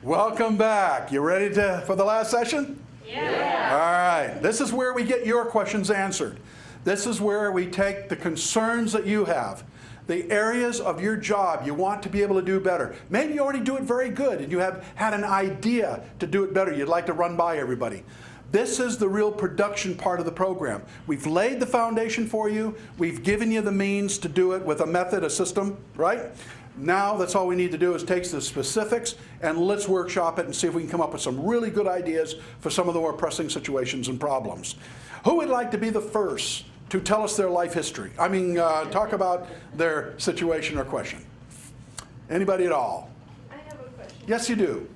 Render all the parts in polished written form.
Welcome back. You ready for the last session? Yeah. All right. This is where we get your questions answered. This is where we take the concerns that you have, the areas of your job you want to be able to do better. Maybe you already do it very good and you have had an idea to do it better you'd like to run by everybody. This is the real production part of the program. We've laid the foundation for you. We've given you the means to do it with a method, a system, right? Now that's all we need to do is take the specifics and let's workshop it and see if we can come up with some really good ideas for some of the more pressing situations and problems. Who would like to be the first to tell us their life history? I mean, talk about their situation or question. Anybody at all? I have a question. Yes, you do.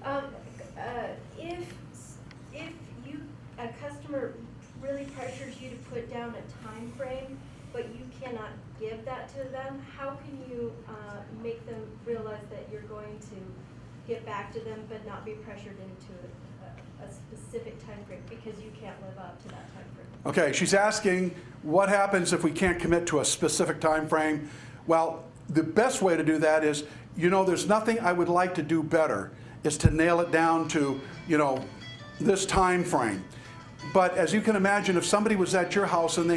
If a customer really pressures you to put down a time frame, but you cannot give that to them, how can you make them realize that you're going to get back to them but not be pressured into a specific time frame because you can't live up to that time frame? Okay, she's asking what happens if we can't commit to a specific time frame. Well, the best way to do that is, there's nothing I would like to do better is to nail it down to, this time frame. But as you can imagine, if somebody was at your house and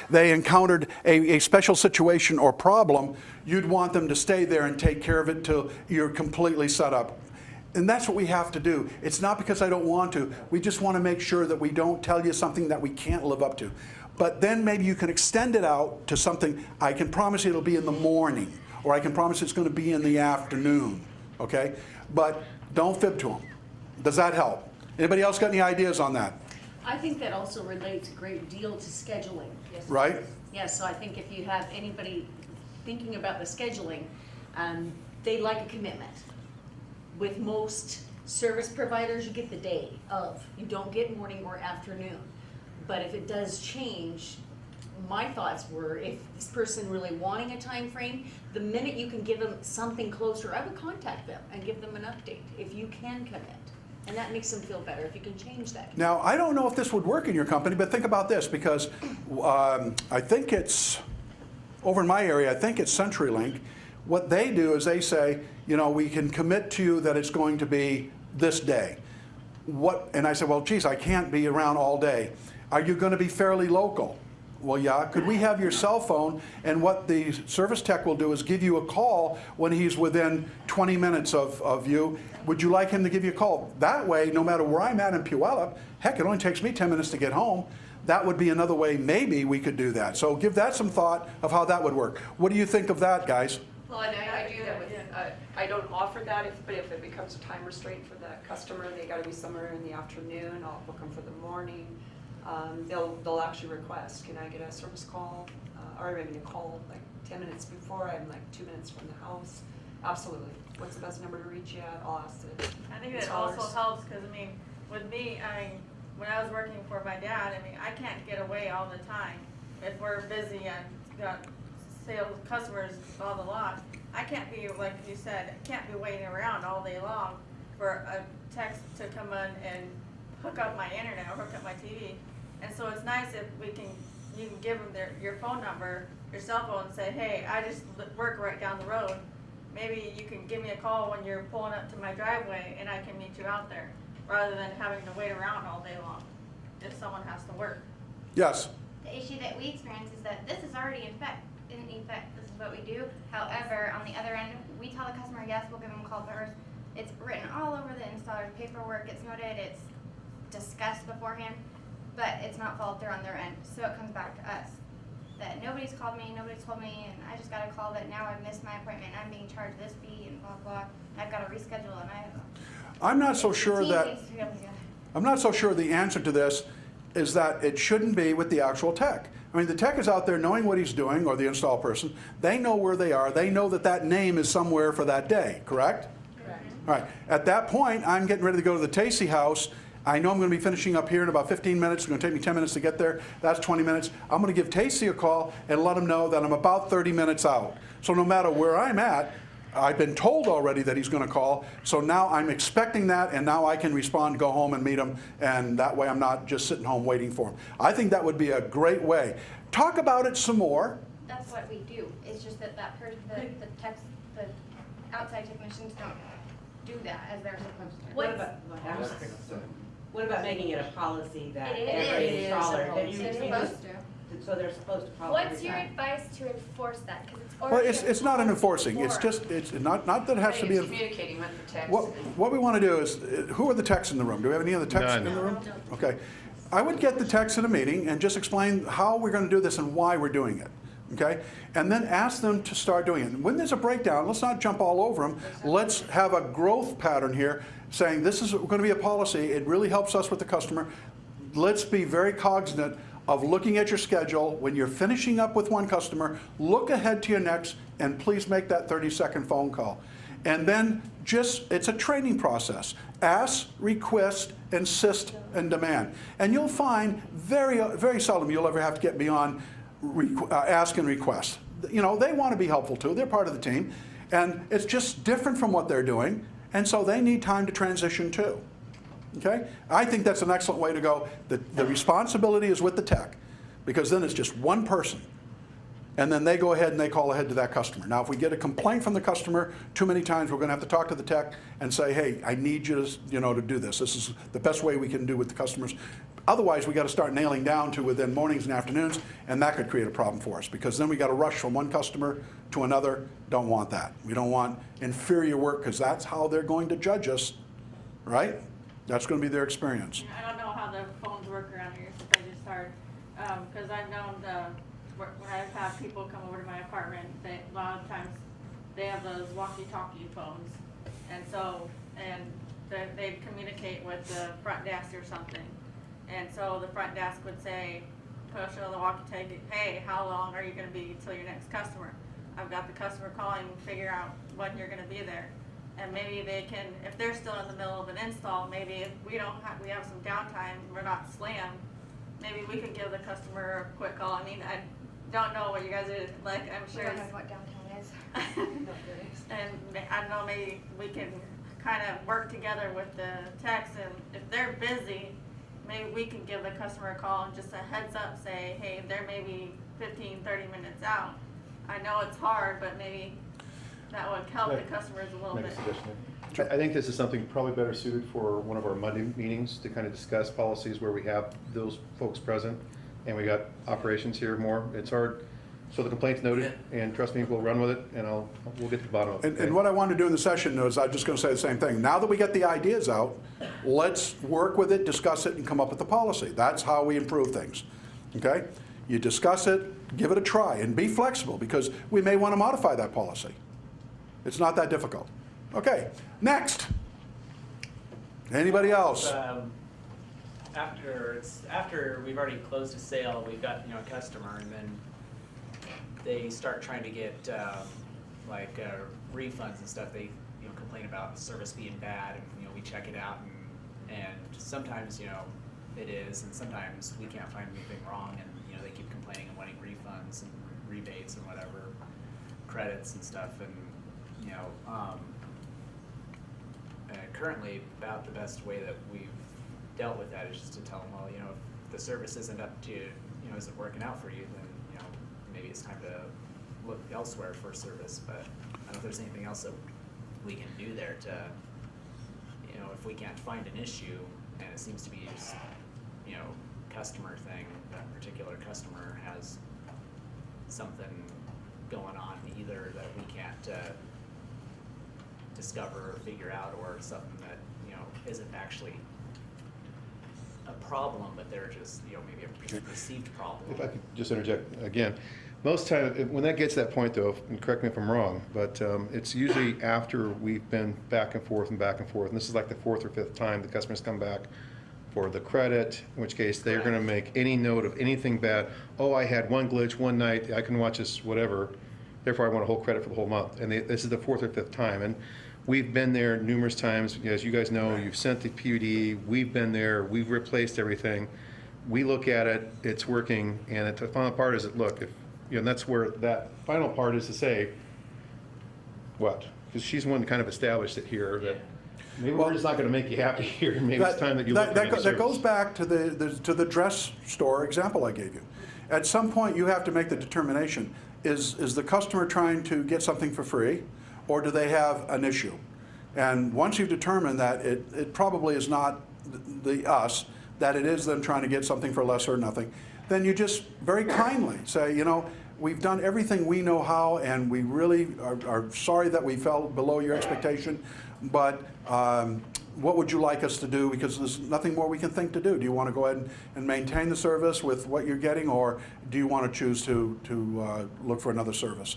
they encountered a special situation or problem, you'd want them to stay there and take care of it till you're completely set up. And that's what we have to do. It's not because I don't want to. We just want to make sure that we don't tell you something that we can't live up to. But then maybe you can extend it out to something, I can promise you it'll be in the morning, or I can promise it's going to be in the afternoon, okay? But don't fib to them. Does that help? Anybody else got any ideas on that? I think that also relates a great deal to scheduling. Yes. Right? Yes, so I think if you have anybody thinking about the scheduling, they like a commitment. With most service providers, you get the day of. You don't get morning or afternoon. But if it does change, my thoughts were, if this person really wanting a time frame, the minute you can give them something closer, I would contact them and give them an update if you can commit. And that makes them feel better if you can change that. Now, I don't know if this would work in your company, but think about this, because I think it's, over in my area, I think it's CenturyLink. What they do is they say, we can commit to you that it's going to be this day. And I said, well, geez, I can't be around all day. Are you going to be fairly local? Well, yeah. Could we have your cell phone? And what the service tech will do is give you a call when he's within 20 minutes of you. Would you like him to give you a call? That way, no matter where I'm at in Puyallup, heck, it only takes me 10 minutes to get home. That would be another way maybe we could do that. So give that some thought of how that would work. What do you think of that, guys? Well, and I do that with, I don't offer that, but if it becomes a time restraint for the customer, they gotta be somewhere in the afternoon, I'll book them for the morning. They'll actually request, can I get a service call, or maybe a call like 10 minutes before, I'm like 2 minutes from the house. Absolutely. What's the best number to reach you at? I'll ask the I think that also helps because, with me, when I was working for my dad, I can't get away all the time. If we're busy and got sales customers, blah, blah, blah, I can't be, like you said, can't be waiting around all day long for a text to come in and hook up my internet or hook up my TV. And so it's nice if you can give them your phone number, your cell phone, and say, hey, I just work right down the road. Maybe you can give me a call when you're pulling up to my driveway and I can meet you out there, rather than having to wait around all day long if someone has to work. Yes. The issue that we experience is that this is already in effect. This is what we do. However, on the other end, we tell the customer, yes, we'll give them a call first. It's written all over the installer's paperwork. It's noted. It's discussed beforehand, but it's not followed through on their end. So it comes back to us that nobody's called me, nobody's told me, and I just got a call that now I've missed my appointment. I'm being charged this fee and blah blah. I've got to reschedule, and I'm not so sure that. I'm not so sure the answer to this is that it shouldn't be with the actual tech. The tech is out there knowing what he's doing, or the install person. They know where they are. They know that name is somewhere for that day, correct? Correct. All right. At that point, I'm getting ready to go to the Tacy house. I know I'm going to be finishing up here in about 15 minutes. It's going to take me 10 minutes to get there. That's 20 minutes. I'm going to give Tacy a call and let him know that I'm about 30 minutes out. So no matter where I'm at, I've been told already that he's going to call, so now I'm expecting that, and now I can respond, go home and meet him, and that way I'm not just sitting home waiting for him. I think that would be a great way. Talk about it some more. That's what we do. It's just that the outside technicians don't do that as they're supposed to. What- What about making it a policy that It every is a installer, that policy. you, They're supposed to. so they're supposed to follow What's every your time? advice to enforce that? Because it's Well, already. it's not an enforcing, it's for- just, it's not that it has to be. It's communicating with the text. What we want to do is, who are the techs in the room? Do we have any other techs in the None. room? Okay. I would get the techs in a meeting and just explain how we're going to do this and why we're doing it. Okay? And then ask them to start doing it. And when there's a breakdown, let's not jump all over them. Let's have a growth pattern here saying this is going to be a policy. It really helps us with the customer. Let's be very cognizant of looking at your schedule. When you're finishing up with one customer, look ahead to your next and please make that 30-second phone call. And then it's a training process. Ask, request, insist, and demand. And you'll find very, very seldom you'll ever have to get beyond ask and request. You know, they want to be helpful too. They're part of the team. And it's just different from what they're doing. And so they need time to transition too. Okay? I think that's an excellent way to go. The responsibility is with the tech, because then it's just one person. And then they go ahead and they call ahead to that customer. Now, if we get a complaint from the customer too many times, we're going to have to talk to the tech and say, hey, I need you to do this. This is the best way we can do with the customers. Otherwise, we got to start nailing down to within mornings and afternoons, and that could create a problem for us, because then we got to rush from one customer to another. Don't want that. We don't want inferior work, because that's how they're going to judge us, right? That's going to be their experience. I don't know how the phones work around here since I just started, because I've known when I've had people come over to my apartment, a lot of times they have those walkie-talkie phones, and they communicate with the front desk or something, and so the front desk would say, push on the walkie-talkie, hey, how long are you going to be till your next customer? I've got the customer calling, figure out when you're going to be there. And maybe they can, if they're still in the middle of an install, maybe if we have some downtime, we're not slammed, maybe we could give the customer a quick call. I mean, I don't know what you guys are like, I'm We sure. don't know what downtown is. And I don't know, maybe we can kind of work together with the techs, and if they're busy, maybe we can give the customer a call and just a heads up, say, hey, they're maybe 15, 30 minutes out. I know it's hard, but maybe that would help the customers a little Make a bit. suggestion. I think this is something probably better suited for one of our Monday meetings to kind of discuss policies where we have those folks present, and we got operations here more. It's hard, so the complaint's noted, and trust me, we'll run with it, and we'll get to the bottom of it. And what I want to do in the session is, I'm just going to say the same thing. Now that we get the ideas out, let's work with it, discuss it, and come up with a policy. That's how we improve things. Okay? You discuss it, give it a try, and be flexible, because we may want to modify that policy. It's not that difficult. Okay, next. Anybody else? After we've already closed a sale, we've got a customer, and then they start trying to get refunds and stuff. They complain about service being bad, and we check it out, and sometimes it is, and sometimes we can't find anything wrong, and they keep complaining and wanting refunds and rebates and whatever, credits and stuff, and currently about the best way that we've dealt with that is just to tell them, well, if the service isn't up to, isn't working out for you, then maybe it's time to look elsewhere for service. But I don't know if there's anything else that we can do there to, if we can't find an issue and it seems to be just, customer thing, that particular customer has something going on either that we can't discover or figure out, or something that isn't actually a problem, but they're just maybe a perceived problem. If I could just interject again, most times, when that gets to that point though, and correct me if I'm wrong, but it's usually after we've been back and forth, and this is like the fourth or fifth time the customers come back for the credit, in which case they're going to make any note of anything bad. Oh, I had one glitch one night, I can watch this, whatever, therefore I want a whole credit for the whole month. And this is the fourth or fifth time. And we've been there numerous times. As you guys know, you've sent the PUD, we've been there, we've replaced everything. We look at it, it's working, and the final part is that, look, and that's where that final part is to say, what? Because she's the one that kind of established it here, that maybe we're just not going to make you happy here, and maybe it's time that you look at that goes back to the dress store example I gave you. At some point, you have to make the determination, is the customer trying to get something for free, or do they have an issue? And once you've determined that it probably is not the us, that it is them trying to get something for less or nothing, then you just very kindly say, you know, we've done everything we know how, and we really are sorry that we fell below your expectation, but what would you like us to do? Because there's nothing more we can think to do. Do you want to go ahead and maintain the service with what you're getting, or do you want to choose to look for another service?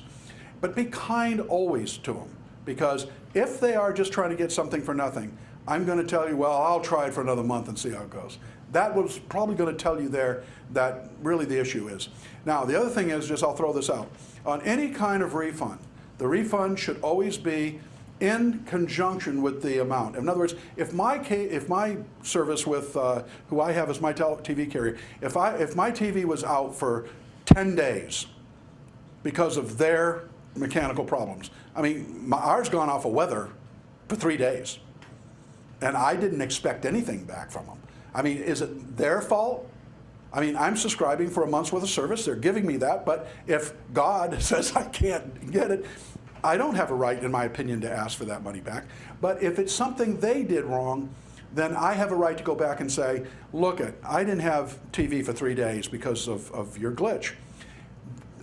But be kind always to them, because if they are just trying to get something for nothing, I'm going to tell you, well, I'll try it for another month and see how it goes. That was probably going to tell you there that really the issue is. Now, the other thing is, just I'll throw this out. On any kind of refund, the refund should always be in conjunction with the amount. In other words, if my service with who I have as my TV carrier, if my TV was out for 10 days because of their mechanical problems, I mean, ours gone off of weather for 3 days, and I didn't expect anything back from them. I mean, is it their fault? I mean, I'm subscribing for a month's worth of service. They're giving me that, but if God says I can't get it, I don't have a right, in my opinion, to ask for that money back. But if it's something they did wrong, then I have a right to go back and say, look, I didn't have TV for 3 days because of your glitch.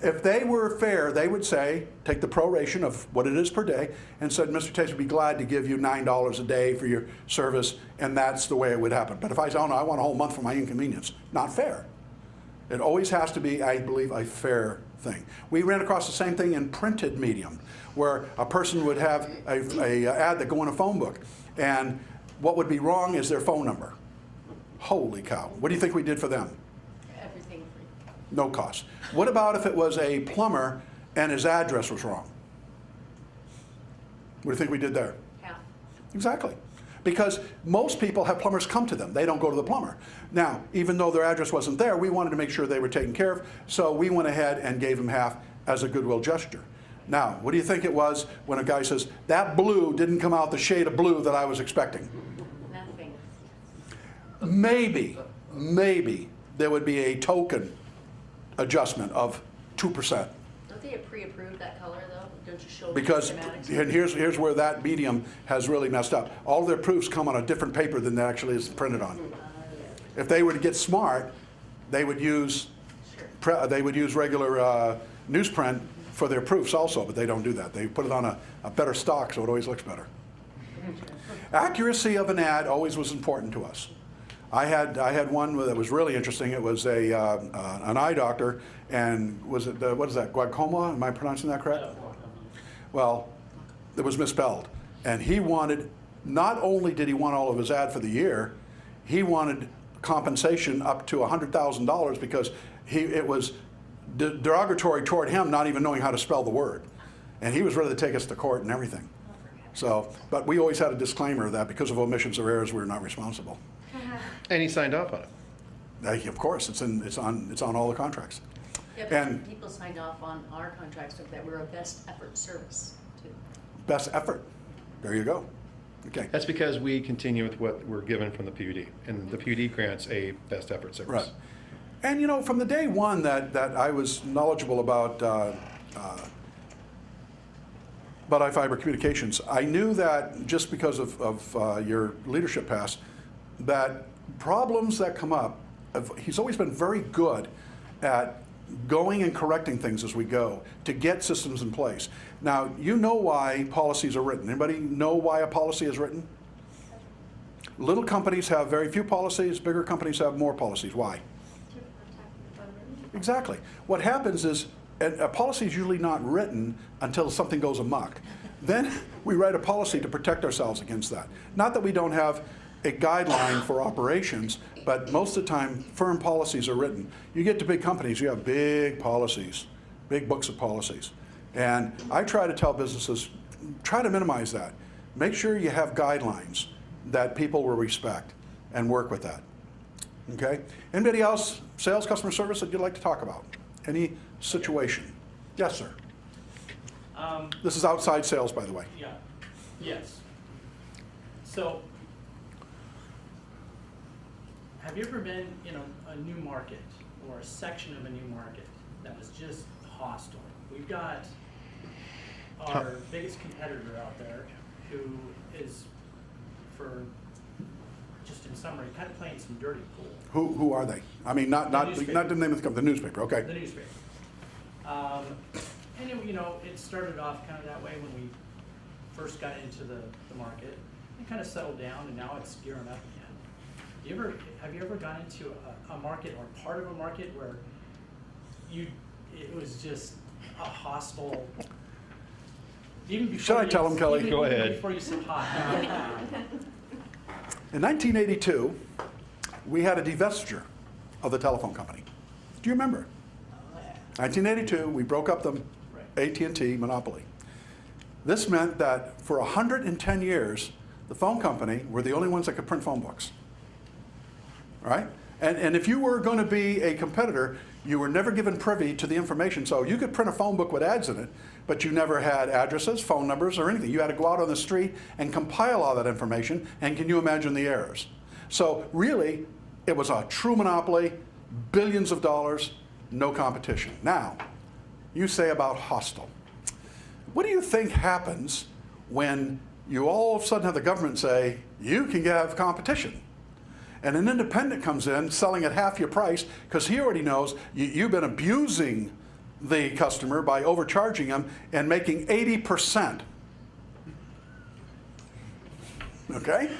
If they were fair, they would say, take the proration of what it is per day, and said, Mr. Tacy would be glad to give you $9 a day for your service, and that's the way it would happen. But if I say, oh no, I want a whole month for my inconvenience, not fair. It always has to be, I believe, a fair thing. We ran across the same thing in printed medium, where a person would have a ad that go in a phone book, and what would be wrong is their phone number. Holy cow. What do you think we did for them? Everything free. No cost. What about if it was a plumber and his address was wrong? What do you think we did there? Half. Exactly. Because most people have plumbers come to them. They don't go to the plumber. Now, even though their address wasn't there, we wanted to make sure they were taken care of, so we went ahead and gave them half as a goodwill gesture. Now, what do you think it was when a guy says, that blue didn't come out the shade of blue that I was expecting? Nothing. Maybe there would be a token adjustment of 2%. Don't they pre-approve that color though? Don't you show them Because, schematics? and here's where that medium has really messed up. All of their proofs come on a different paper than that actually is printed on. If they were to get smart, they would use regular newsprint for their proofs also, but they don't do that. They put it on a better stock, so it always looks better. Accuracy of an ad always was important to us. I had one that was really interesting. It was an eye doctor, and was it what is that, glaucoma? Am I pronouncing that correct? Well, it was misspelled, and he wanted, not only did he want all of his ad for the year, he wanted compensation up to $100,000 because it was derogatory toward him not even knowing how to spell the word, and he was ready to take us to court and everything. So, but we always had a disclaimer that because of omissions or errors, we're not responsible. And he signed off on it. Of course, it's on all the contracts. Yeah, And- but people signed off on our contracts that we're a best effort service too. Best effort. There you go. Okay. That's because we continue with what we're given from the PUD, and the PUD grants a best effort service. Right. And you know, from the day one that I was knowledgeable about iFiber Communications, I knew that just because of your leadership past, that problems that come up, he's always been very good at going and correcting things as we go to get systems in place. Now, you know why policies are written. Anybody know why a policy is written? Little companies have very few policies, bigger companies have more policies. Why? To protect the government. Exactly. What happens is, a policy is usually not written until something goes amok. Then we write a policy to protect ourselves against that. Not that we don't have a guideline for operations, but most of the time, firm policies are written. You get to big companies, you have big policies, big books of policies. And I try to tell businesses, try to minimize that. Make sure you have guidelines that people will respect and work with that. Okay? Anybody else, sales, customer service that you'd like to talk about? Any situation? Yes, sir. This is outside sales, by the way. Yeah, yes. So, have you ever been in a new market or a section of a new market that was just hostile? We've got our biggest competitor out there, who is, for, just in summary, kind of playing some dirty pool. Who are they? I mean, not newspaper. the name of the company, the newspaper, okay. The newspaper. And it started off kind of that way when we first got into the market, and kind of settled down, and now it's gearing up again. Have you ever gone into a market or part of a market where it was just a hostile, even before Should I tell them, Kelly? even Go ahead. Before you said hot. In 1982, we had a divestiture of the telephone company. Do you remember? 1982, we broke up the AT&T monopoly. This meant that for 110 years, the phone company were the only ones that could print phone books. All right? And if you were going to be a competitor, you were never given privy to the information. So you could print a phone book with ads in it, but you never had addresses, phone numbers, or anything. You had to go out on the street and compile all that information, and can you imagine the errors? So really, it was a true monopoly, billions of dollars, no competition. Now, you say about hostile. What do you think happens when you all of a sudden have the government say, you can have competition? And an independent comes in selling at half your price because he already knows you've been abusing the customer by overcharging him and making 80%. Okay?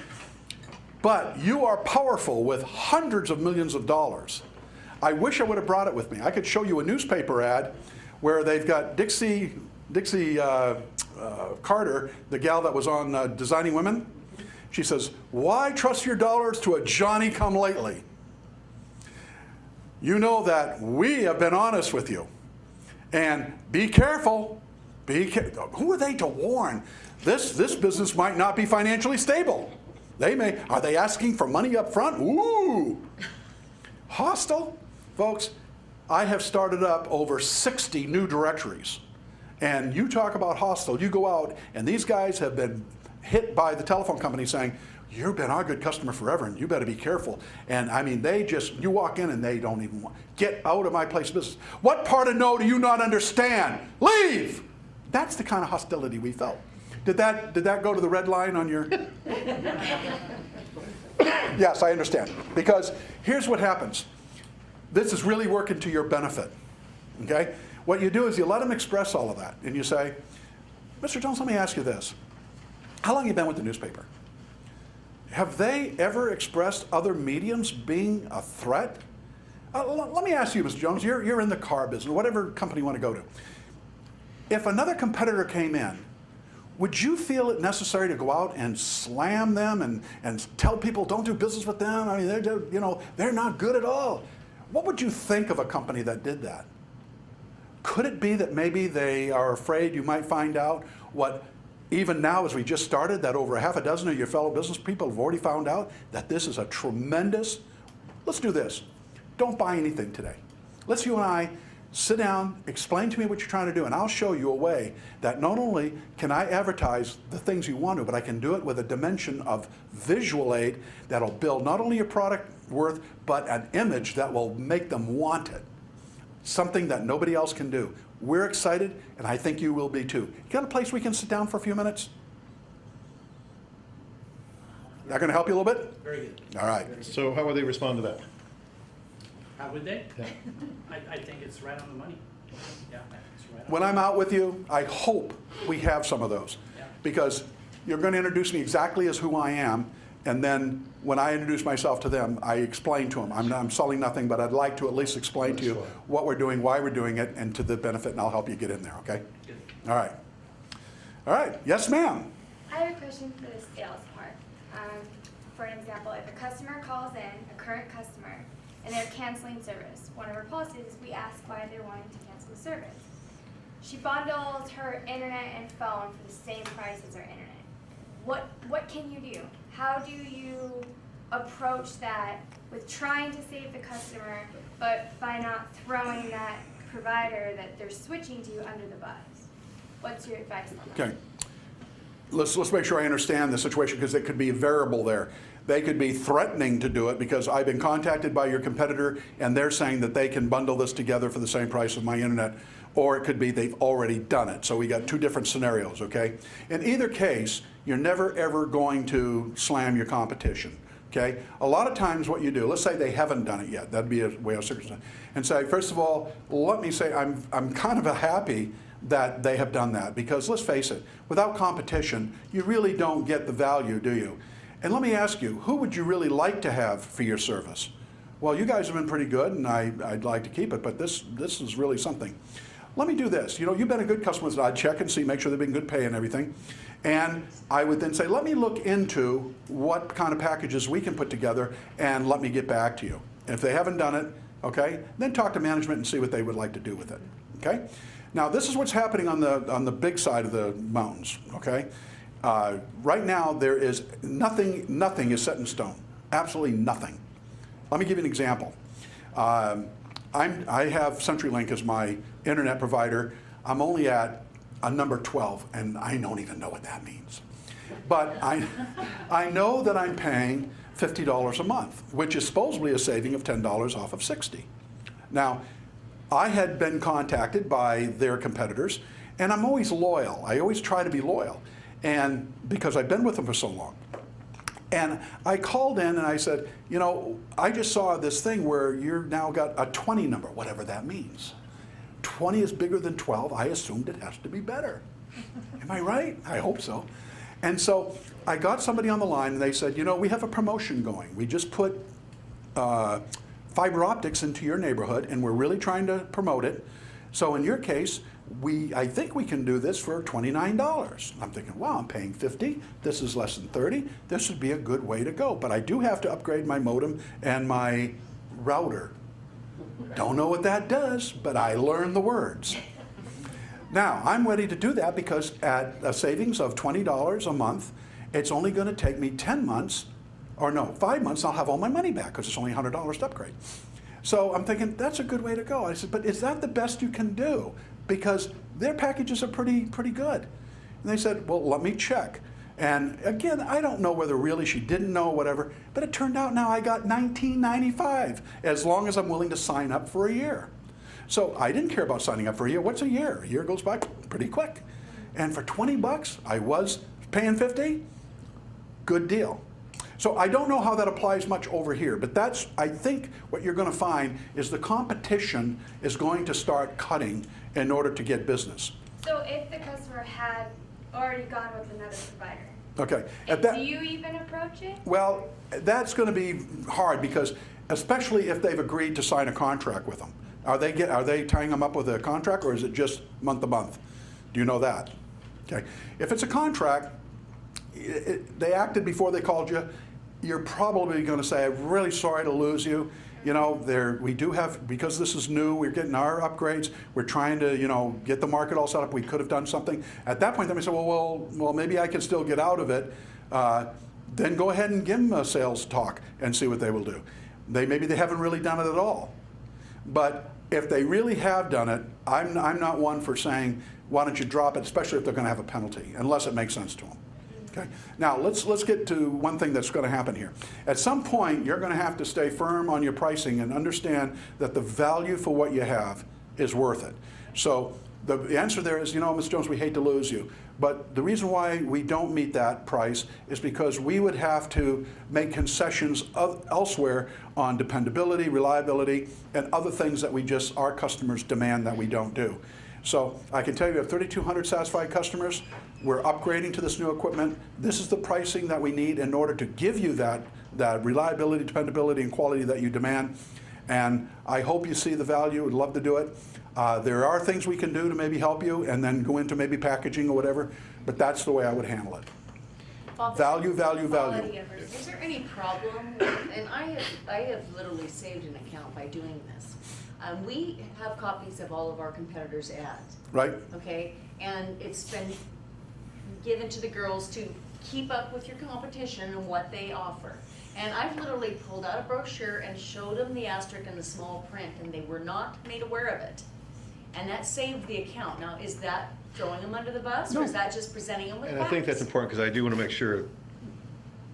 But you are powerful with hundreds of millions of dollars. I wish I would have brought it with me. I could show you a newspaper ad where they've got Dixie Carter, the gal that was on Designing Women. She says, why trust your dollars to a Johnny-come-lately? You know that we have been honest with you. And be careful. Who are they to warn? This business might not be financially stable. Are they asking for money up front? Ooh. Hostile? Folks, I have started up over 60 new directories. And you talk about hostile, you go out, and these guys have been hit by the telephone company saying, you've been our good customer forever, and you better be careful. And I mean, you walk in and they don't even want, get out of my place of business. What part of no do you not understand? Leave! That's the kind of hostility we felt. Did that go to the red line on your? Yes, I understand. Because here's what happens. This is really working to your benefit, okay? What you do is you let them express all of that, and you say, Mr. Jones, let me ask you this. How long have you been with the newspaper? Have they ever expressed other mediums being a threat? Let me ask you, Mr. Jones, you're in the car business, whatever company you want to go to. If another competitor came in, would you feel it necessary to go out and slam them and tell people don't do business with them? I mean, they're not good at all. What would you think of a company that did that? Could it be that maybe they are afraid you might find out what, even now as we just started, that over half a dozen of your fellow business people have already found out that this is a tremendous, let's do this. Don't buy anything today. Let's you and I sit down, explain to me what you're trying to do, and I'll show you a way that not only can I advertise the things you want to, but I can do it with a dimension of visual aid that'll build not only your product worth, but an image that will make them want it. Something that nobody else can do. We're excited, and I think you will be too. You got a place we can sit down for a few minutes? That going to help you a little bit? Very good. All right. So how would they respond to that? How would they? Yeah. I think it's right on the money. Yeah, it's right on. When I'm out with you, I hope we have some of those. Yeah. Because you're going to introduce me exactly as who I am, and then when I introduce myself to them, I explain to them. I'm selling nothing, but I'd like to at least explain to you what we're doing, why we're doing it, and to the benefit, and I'll help you get in there, okay? Good. All right. All right. Yes, ma'am. I have a question for the sales part. For an example, if a customer calls in, a current customer, and they're canceling service, one of our policies is we ask why they're wanting to cancel the service. She bundles her internet and phone for the same price as her internet. What can you do? How do you approach that with trying to save the customer, but by not throwing that provider that they're switching to under the bus? What's your advice on that? Okay. Let's make sure I understand the situation, because it could be a variable there. They could be threatening to do it because I've been contacted by your competitor and they're saying that they can bundle this together for the same price of my internet. Or it could be they've already done it. So we got two different scenarios, okay? In either case, you're never ever going to slam your competition. Okay? A lot of times what you do, let's say they haven't done it yet. That'd be a way of circumstance. And say, first of all, let me say I'm kind of happy that they have done that, because let's face it, without competition, you really don't get the value, do you? And let me ask you, who would you really like to have for your service? Well, you guys have been pretty good, and I'd like to keep it, but this is really something. Let me do this. You know, you've been a good customer, so I'd check and see, make sure they've been good pay and everything. And I would then say, let me look into what kind of packages we can put together, and let me get back to you. And if they haven't done it, okay, then talk to management and see what they would like to do with it. Okay? Now, this is what's happening on the big side of the mountains. Okay? Right now, there is nothing is set in stone. Absolutely nothing. Let me give you an example. I have CenturyLink as my internet provider. I'm only at a number 12, and I don't even know what that means. But I know that I'm paying $50 a month, which is supposedly a saving of $10 off of $60. Now, I had been contacted by their competitors, and I'm always loyal. I always try to be loyal, and because I've been with them for so long. And I called in and I said, you know, I just saw this thing where you're now got a 20 number, whatever that means. 20 is bigger than 12. I assumed it has to be better. Am I right? I hope so. And so I got somebody on the line, and they said, you know, we have a promotion going. We just put fiber optics into your neighborhood, and we're really trying to promote it. So in your case, I think we can do this for $29. I'm thinking, wow, I'm paying $50. This is less than $30. This would be a good way to go. But I do have to upgrade my modem and my router. Don't know what that does, but I learned the words. Now, I'm ready to do that because at a savings of $20 a month, it's only going to take me 10 months, or no, 5 months, I'll have all my money back because it's only $100 to upgrade. So I'm thinking, that's a good way to go. I said, but is that the best you can do? Because their packages are pretty good. And they said, well, let me check. And again, I don't know whether really she didn't know or whatever, but it turned out now I got $19.95 as long as I'm willing to sign up for a year. So I didn't care about signing up for a year. What's a year? A year goes by pretty quick. And for $20, I was paying $50. Good deal. So I don't know how that applies much over here, but that's, I think what you're going to find is the competition is going to start cutting in order to get business. So if the customer had already gone with another provider, Okay. do you even approach it? Well, that's going to be hard because, especially if they've agreed to sign a contract with them. Are they tying them up with a contract, or is it just month to month? Do you know that? Okay. If it's a contract, they acted before they called you, you're probably going to say, I'm really sorry to lose you. You know, we do have, because this is new, we're getting our upgrades, we're trying to, you know, get the market all set up, we could have done something. At that point, they may say, well, maybe I can still get out of it. Then go ahead and give them a sales talk and see what they will do. Maybe they haven't really done it at all. But if they really have done it, I'm not one for saying, why don't you drop it, especially if they're going to have a penalty, unless it makes sense to them. Okay. Now, let's get to one thing that's going to happen here. At some point, you're going to have to stay firm on your pricing and understand that the value for what you have is worth it. So the answer there is, you know, Ms. Jones, we hate to lose you. But the reason why we don't meet that price is because we would have to make concessions elsewhere on dependability, reliability, and other things that our customers demand that we don't do. So I can tell you, we have 3,200 satisfied customers. We're upgrading to this new equipment. This is the pricing that we need in order to give you that reliability, dependability, and quality that you demand. And I hope you see the value. Would love to do it. There are things we can do to maybe help you, and then go into maybe packaging or whatever. But that's the way I would handle it. Value, value, value. Is there any problem with, and I have literally saved an account by doing this. We have copies of all of our competitors' ads. Right? Okay, and it's been given to the girls to keep up with your competition and what they offer. And I've literally pulled out a brochure and showed them the asterisk and the small print, and they were not made aware of it. And that saved the account. Now, is that throwing them under the bus, or is that just presenting them with facts? And I think that's important, because I do want to make sure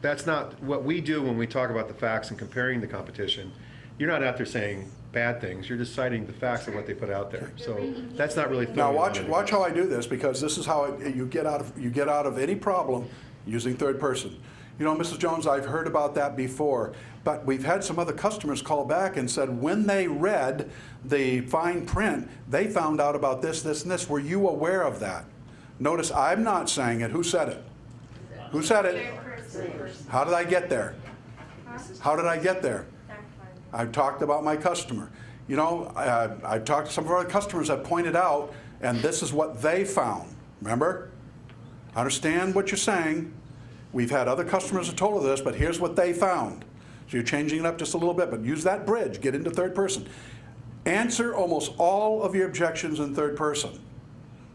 that's not what we do when we talk about the facts and comparing the competition. You're not out there saying bad things. You're just citing the facts of what they put out there. So that's not really. Now watch how I do this, because this is how you get out of any problem. using third person. You know, Mrs. Jones, I've heard about that before, but we've had some other customers call back and said when they read the fine print, they found out about this, this, and this. Were you aware of that? Notice I'm not saying it. Who said it? Who said it? How did I get there? How did I get there? I've talked about my customer. You know, I've talked to some of our customers that pointed out, and this is what they found. Remember? I understand what you're saying. We've had other customers that told us this, but here's what they found. So you're changing it up just a little bit, but use that bridge. Get into third person. Answer almost all of your objections in third person,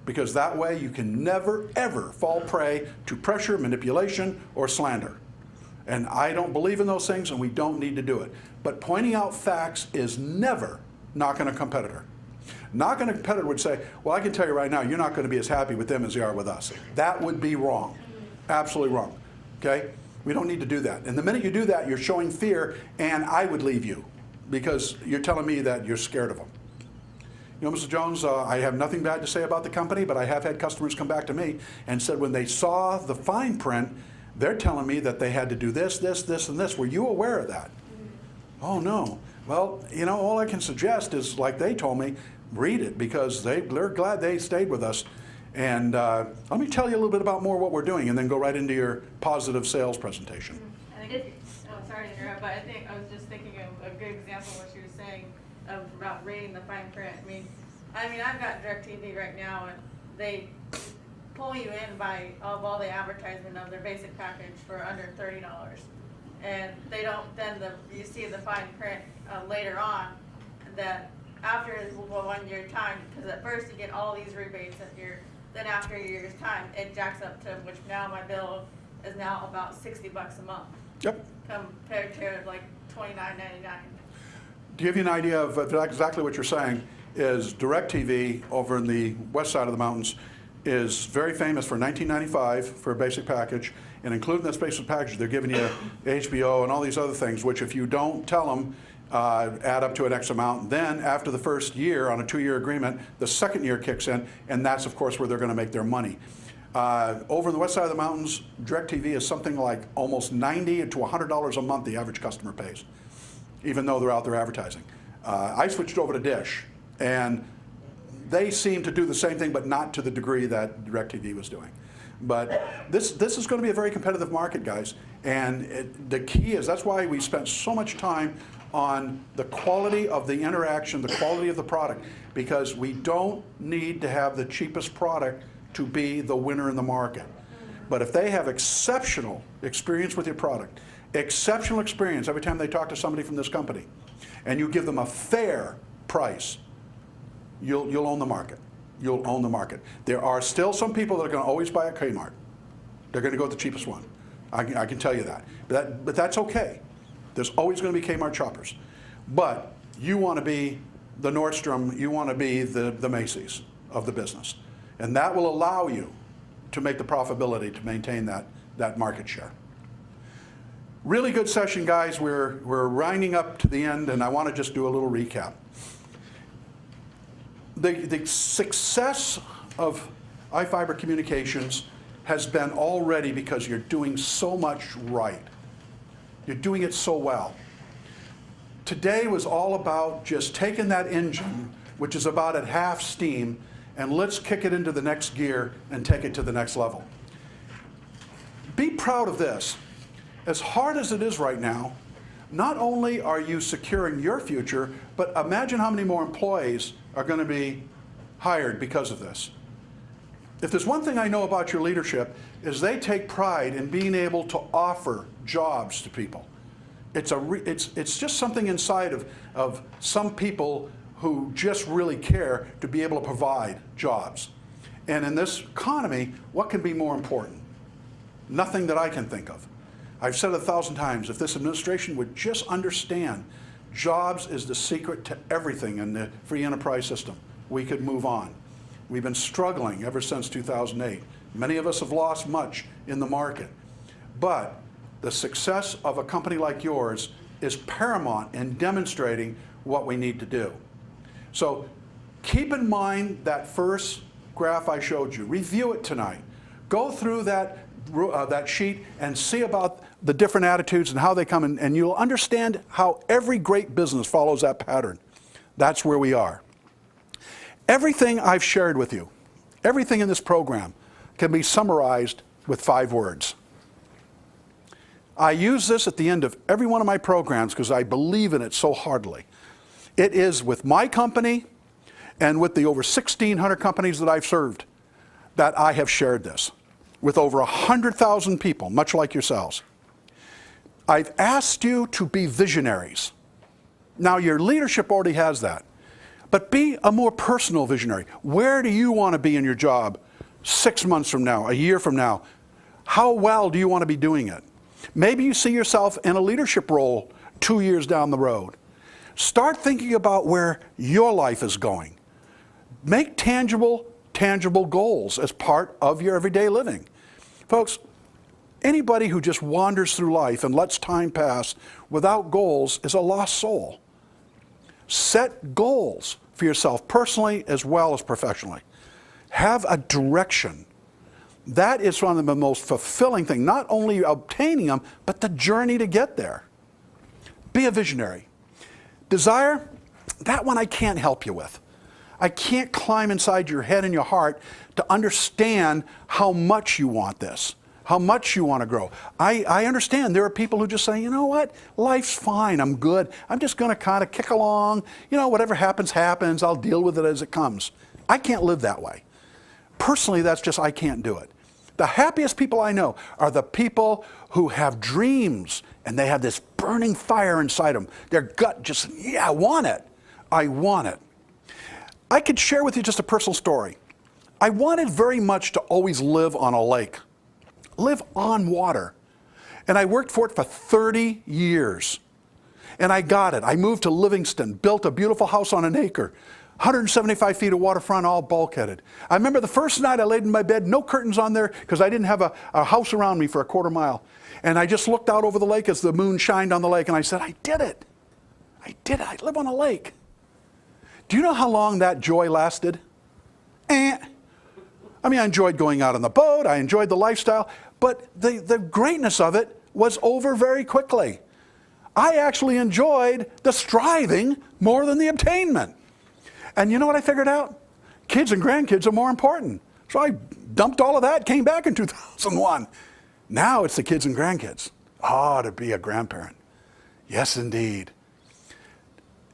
because that way you can never, ever fall prey to pressure, manipulation, or slander. And I don't believe in those things, and we don't need to do it. But pointing out facts is never knocking a competitor. Knocking a competitor would say, well, I can tell you right now, you're not going to be as happy with them as you are with us. That would be wrong. Absolutely wrong. Okay? We don't need to do that. And the minute you do that, you're showing fear, and I would leave you because you're telling me that you're scared of them. You know, Mrs. Jones, I have nothing bad to say about the company, but I have had customers come back to me and said when they saw the fine print, they're telling me that they had to do this, this, this, and this. Were you aware of that? Oh, no. Well, you know, all I can suggest is, like they told me, read it, because they're glad they stayed with us. And let me tell you a little bit about more what we're doing, and then go right into your positive sales presentation. I think, sorry to interrupt, but I was just thinking of a good example of what she was saying about reading the fine print. I mean, I've got DirecTV right now, and they pull you in by all the advertisement of their basic package for under $30, and they don't. Then you see the fine print later on that after 1 year time, because at first you get all these rebates then after a year's time it jacks up to, which now my bill is now about $60 a month. Yep. Compared to like $29.99. To give you an idea of exactly what you're saying, is DirecTV over in the west side of the mountains is very famous for $19.95 for a basic package, and including this basic package, they're giving you HBO and all these other things, which if you don't tell them, add up to an X amount. Then after the first year on a 2-year agreement, the second year kicks in, and that's of course where they're going to make their money. Over on the west side of the mountains, DirecTV is something like almost $90 to $100 a month the average customer pays, even though they're out there advertising. I switched over to Dish, and they seem to do the same thing, but not to the degree that DirecTV was doing. But this is going to be a very competitive market, guys. And the key is, that's why we spent so much time on the quality of the interaction, the quality of the product, because we don't need to have the cheapest product to be the winner in the market. But if they have exceptional experience with your product, exceptional experience every time they talk to somebody from this company, and you give them a fair price, you'll own the market. You'll own the market. There are still some people that are going to always buy at Kmart. They're going to go with the cheapest one. I can tell you that. But that's okay. There's always going to be Kmart shoppers. But you want to be the Nordstrom, you want to be the Macy's of the business. And that will allow you to make the profitability to maintain that market share. Really good session, guys. We're winding up to the end, and I want to just do a little recap. The success of iFiber Communications has been already because you're doing so much right. You're doing it so well. Today was all about just taking that engine, which is about at half steam, and let's kick it into the next gear and take it to the next level. Be proud of this. As hard as it is right now, not only are you securing your future, but imagine how many more employees are going to be hired because of this. If there's one thing I know about your leadership, is they take pride in being able to offer jobs to people. It's just something inside of some people who just really care to be able to provide jobs. And in this economy, what can be more important? Nothing that I can think of. I've said it 1,000 times, if this administration would just understand jobs is the secret to everything in the free enterprise system, we could move on. We've been struggling ever since 2008. Many of us have lost much in the market. But the success of a company like yours is paramount in demonstrating what we need to do. So keep in mind that first graph I showed you. Review it tonight. Go through that sheet and see about the different attitudes and how they come in, and you'll understand how every great business follows that pattern. That's where we are. Everything I've shared with you, everything in this program can be summarized with 5 words. I use this at the end of every one of my programs because I believe in it so heartily. It is with my company and with the over 1,600 companies that I've served that I have shared this with over 100,000 people, much like yourselves. I've asked you to be visionaries. Now, your leadership already has that, but be a more personal visionary. Where do you want to be in your job 6 months from now, a year from now? How well do you want to be doing it? Maybe you see yourself in a leadership role 2 years down the road. Start thinking about where your life is going. Make tangible goals as part of your everyday living. Folks, anybody who just wanders through life and lets time pass without goals is a lost soul. Set goals for yourself personally as well as professionally. Have a direction. That is one of the most fulfilling things, not only obtaining them, but the journey to get there. Be a visionary. Desire, that one I can't help you with. I can't climb inside your head and your heart to understand how much you want this, how much you want to grow. I understand there are people who just say, you know what, life's fine, I'm good. I'm just going to kind of kick along. You know, whatever happens, happens. I'll deal with it as it comes. I can't live that way. Personally, that's just, I can't do it. The happiest people I know are the people who have dreams and they have this burning fire inside them. Their gut just, yeah, I want it. I want it. I could share with you just a personal story. I wanted very much to always live on a lake, live on water. And I worked for it for 30 years. And I got it. I moved to Livingston, built a beautiful house on an acre, 175 feet of waterfront, all bulkheaded. I remember the first night I laid in my bed, no curtains on there because I didn't have a house around me for a quarter mile. And I just looked out over the lake as the moon shined on the lake and I said, I did it. I did it. I live on a lake. Do you know how long that joy lasted? I mean, I enjoyed going out on the boat. I enjoyed the lifestyle. But the greatness of it was over very quickly. I actually enjoyed the striving more than the obtainment. And you know what I figured out? Kids and grandkids are more important. So I dumped all of that, came back in 2001. Now it's the kids and grandkids. Oh, to be a grandparent. Yes, indeed.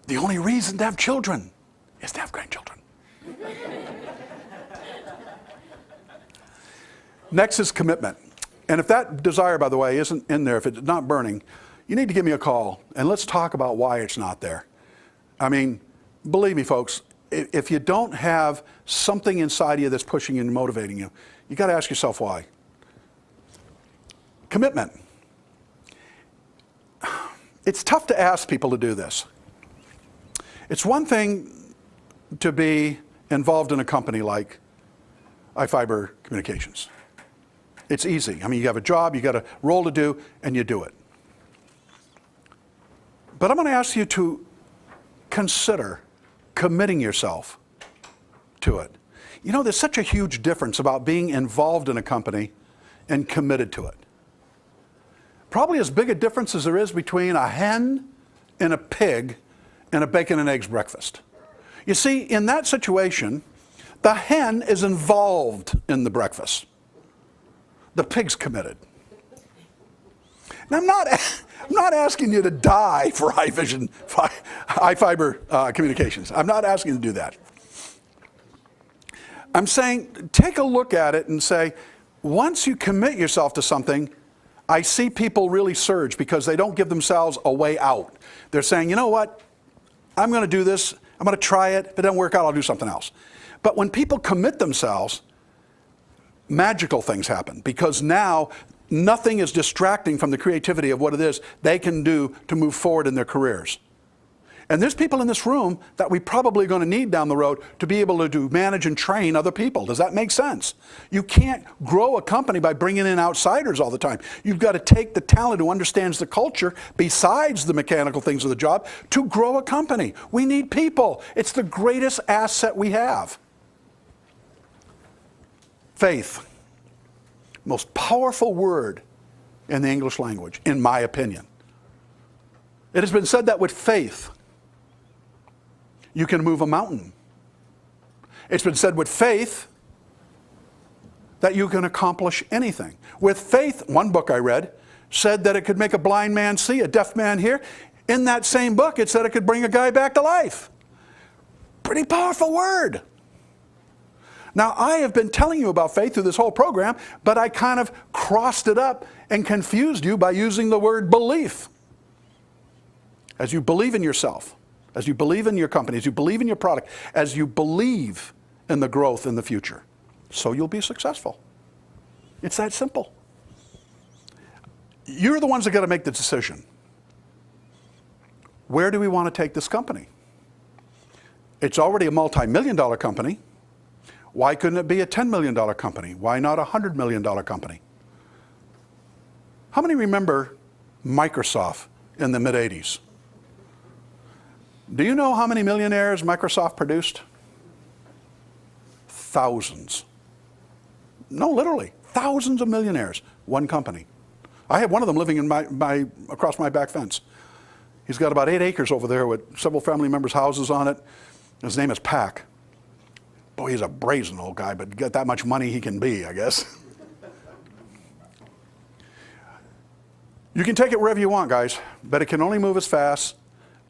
The only reason to have children is to have grandchildren. Next is commitment. And if that desire, by the way, isn't in there, if it's not burning, you need to give me a call and let's talk about why it's not there. I mean, believe me, folks, if you don't have something inside you that's pushing you and motivating you, you got to ask yourself why. Commitment. It's tough to ask people to do this. It's one thing to be involved in a company like iFiber Communications. It's easy. I mean, you have a job, you got a role to do, and you do it. But I'm going to ask you to consider committing yourself to it. You know, there's such a huge difference about being involved in a company and committed to it. Probably as big a difference as there is between a hen and a pig and a bacon and eggs breakfast. You see, in that situation, the hen is involved in the breakfast. The pig's committed. Now, I'm not asking you to die for iFiber Communications. I'm not asking you to do that. I'm saying take a look at it and say, once you commit yourself to something, I see people really surge because they don't give themselves a way out. They're saying, you know what, I'm going to do this, I'm going to try it, if it doesn't work out, I'll do something else. But when people commit themselves, magical things happen because now nothing is distracting from the creativity of what it is they can do to move forward in their careers. And there's people in this room that we probably going to need down the road to be able to manage and train other people. Does that make sense? You can't grow a company by bringing in outsiders all the time. You've got to take the talent who understands the culture besides the mechanical things of the job to grow a company. We need people. It's the greatest asset we have. Faith. most powerful word in the English language, in my opinion. It has been said that with faith, you can move a mountain. It's been said with faith that you can accomplish anything. With faith, one book I read said that it could make a blind man see, a deaf man hear. In that same book, it said it could bring a guy back to life. Pretty powerful word. Now, I have been telling you about faith through this whole program, but I kind of crossed it up and confused you by using the word belief. As you believe in yourself, as you believe in your company, as you believe in your product, as you believe in the growth in the future, so you'll be successful. It's that simple. You're the ones that got to make the decision. Where do we want to take this company? It's already a multi-million-dollar company. Why couldn't it be a $10 million company? Why not a $100 million company? How many remember Microsoft in the mid-'80s? Do you know how many millionaires Microsoft produced? Thousands. No, literally, thousands of millionaires, one company. I have one of them living in across my back fence. He's got about 8 acres over there with several family members' houses on it. His name is Pack. Boy, he's a brazen old guy, but get that much money he can be, I guess. You can take it wherever you want, guys, but it can only move as fast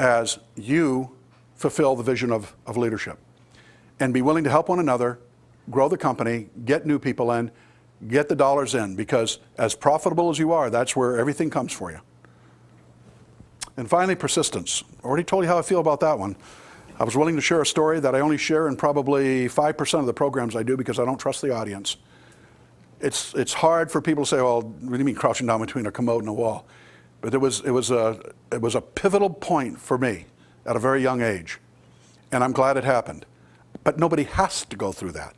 as you fulfill the vision of leadership and be willing to help one another, grow the company, get new people in, get the dollars in, because as profitable as you are, that's where everything comes for you. And finally, persistence. I already told you how I feel about that one. I was willing to share a story that I only share in probably 5% of the programs I do because I don't trust the audience. It's hard for people to say, well, what do you mean crouching down between a commode and a wall? But it was a pivotal point for me at a very young age. And I'm glad it happened. But nobody has to go through that.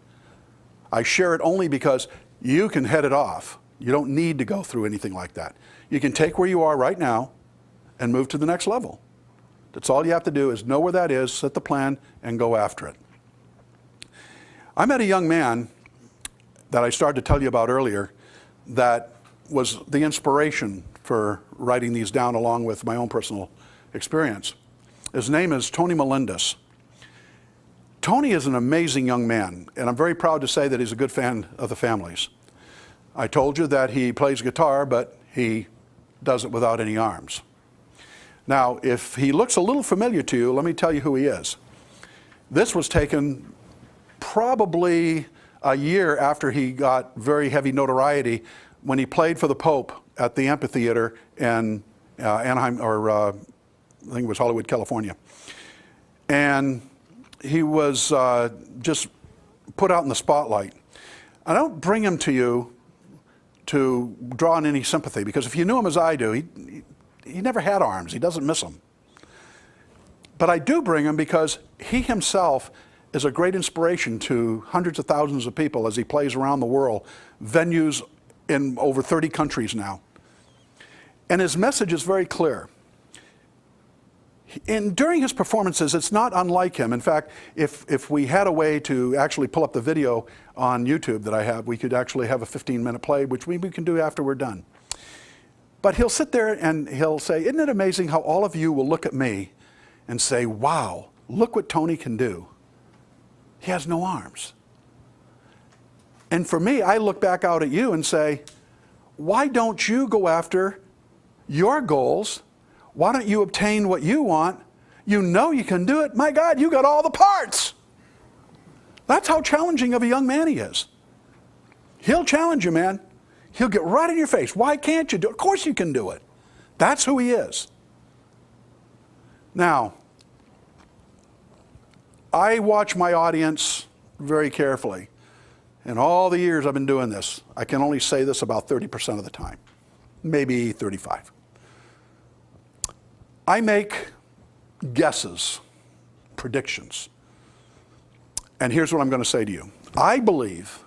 I share it only because you can head it off. You don't need to go through anything like that. You can take where you are right now and move to the next level. That's all you have to do is know where that is, set the plan, and go after it. I met a young man that I started to tell you about earlier that was the inspiration for writing these down along with my own personal experience. His name is Tony Melendez. Tony is an amazing young man, and I'm very proud to say that he's a good fan of the family's. I told you that he plays guitar, but he does it without any arms. Now, if he looks a little familiar to you, let me tell you who he is. This was taken probably a year after he got very heavy notoriety when he played for the Pope at the amphitheater in Anaheim, or I think it was Hollywood, California. And he was just put out in the spotlight. I don't bring him to you to draw on any sympathy, because if you knew him as I do, he never had arms. He doesn't miss them. But I do bring him because he himself is a great inspiration to hundreds of thousands of people as he plays around the world, venues in over 30 countries now. And his message is very clear. And during his performances, it's not unlike him. In fact, if we had a way to actually pull up the video on YouTube that I have, we could actually have a 15-minute play, which we can do after we're done. But he'll sit there and he'll say, isn't it amazing how all of you will look at me and say, wow, look what Tony can do. He has no arms. And for me, I look back out at you and say, why don't you go after your goals? Why don't you obtain what you want? You know you can do it. My God, you got all the parts. That's how challenging of a young man he is. He'll challenge you, man. He'll get right in your face. Why can't you do it? Of course you can do it. That's who he is. Now, I watch my audience very carefully. In all the years I've been doing this, I can only say this about 30% of the time, maybe 35. I make guesses, predictions. And here's what I'm going to say to you. I believe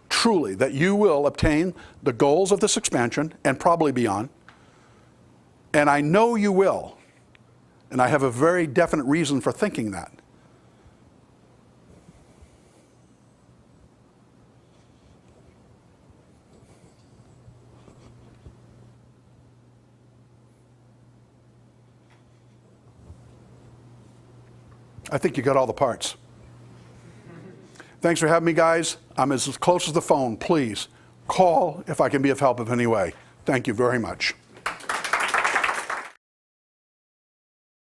truly that you will obtain the goals of this expansion and probably beyond. And I know you will. And I have a very definite reason for thinking that. I think you got all the parts. Thanks for having me, guys. I'm as close as the phone. Please call if I can be of help in any way. Thank you very much.